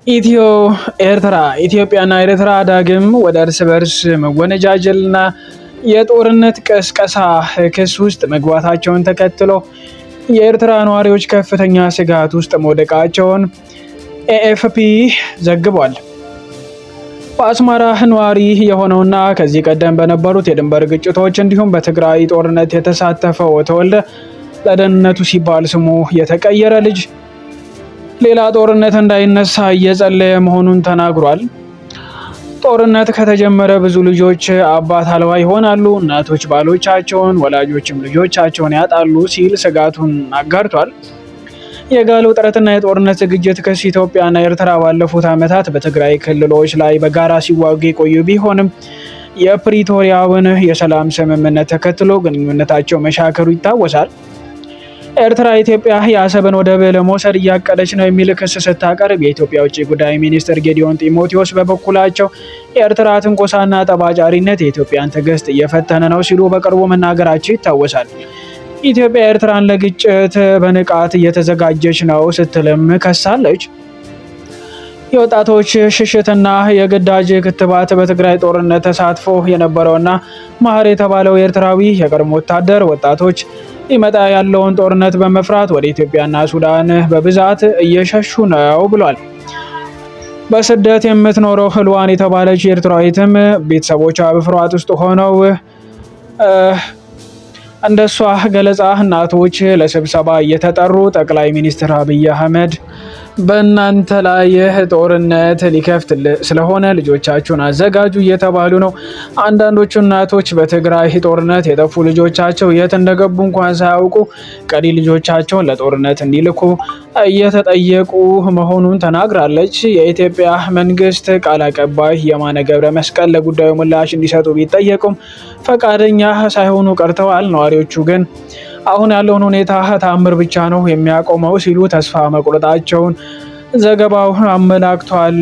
ኢትዮ ኤርትራ ኢትዮጵያና ኤርትራ ዳግም ወደ እርስ በርስ መወነጃጀልና የጦርነት ቀስቀሳ ክስ ውስጥ መግባታቸውን ተከትሎ የኤርትራ ነዋሪዎች ከፍተኛ ስጋት ውስጥ መውደቃቸውን ኤኤፍፒ ዘግቧል። በአስመራ ነዋሪ የሆነውና ከዚህ ቀደም በነበሩት የድንበር ግጭቶች እንዲሁም በትግራይ ጦርነት የተሳተፈው ተወልደ ለደህንነቱ ሲባል ስሙ የተቀየረ ልጅ ሌላ ጦርነት እንዳይነሳ እየጸለየ መሆኑን ተናግሯል። ጦርነት ከተጀመረ ብዙ ልጆች አባት አልባ ይሆናሉ፣ እናቶች ባሎቻቸውን፣ ወላጆችም ልጆቻቸውን ያጣሉ ሲል ስጋቱን አጋርቷል። የጋለው ጥረትና የጦርነት ዝግጅት ክስ ኢትዮጵያና ኤርትራ ባለፉት ዓመታት በትግራይ ክልሎች ላይ በጋራ ሲዋጉ የቆዩ ቢሆንም የፕሪቶሪያውን የሰላም ስምምነት ተከትሎ ግንኙነታቸው መሻከሩ ይታወሳል። ኤርትራ ኢትዮጵያ የአሰብን ወደብ ለመውሰድ እያቀደች ነው የሚል ክስ ስታቀርብ የኢትዮጵያ ውጭ ጉዳይ ሚኒስትር ጌዲዮን ጢሞቴዎስ በበኩላቸው የኤርትራ ትንኮሳና ጠባጫሪነት የኢትዮጵያን ትዕግስት እየፈተነ ነው ሲሉ በቅርቡ መናገራቸው ይታወሳል። ኢትዮጵያ ኤርትራን ለግጭት በንቃት እየተዘጋጀች ነው ስትልም ከሳለች። የወጣቶች ሽሽትና የግዳጅ ክትባት በትግራይ ጦርነት ተሳትፎ የነበረውና ማህር የተባለው ኤርትራዊ የቀድሞ ወታደር ወጣቶች ሊመጣ ያለውን ጦርነት በመፍራት ወደ ኢትዮጵያና ሱዳን በብዛት እየሸሹ ነው ብሏል። በስደት የምትኖረው ህልዋን የተባለች ኤርትራዊትም ቤተሰቦቿ በፍርሃት ውስጥ ሆነው እንደሷ ገለጻ እናቶች ለስብሰባ እየተጠሩ ጠቅላይ ሚኒስትር አብይ አህመድ በእናንተ ላይ ጦርነት ሊከፍት ስለሆነ ልጆቻችሁን አዘጋጁ እየተባሉ ነው። አንዳንዶቹ እናቶች በትግራይ ጦርነት የጠፉ ልጆቻቸው የት እንደገቡ እንኳን ሳያውቁ ቀሪ ልጆቻቸውን ለጦርነት እንዲልኩ እየተጠየቁ መሆኑን ተናግራለች። የኢትዮጵያ መንግስት ቃል አቀባይ የማነ ገብረ መስቀል ለጉዳዩ ምላሽ እንዲሰጡ ቢጠየቁም ፈቃደኛ ሳይሆኑ ቀርተዋል። ነዋሪዎቹ ግን አሁን ያለውን ሁኔታ ተአምር ብቻ ነው የሚያቆመው ሲሉ ተስፋ መቁረጣቸውን ዘገባው አመላክቷል።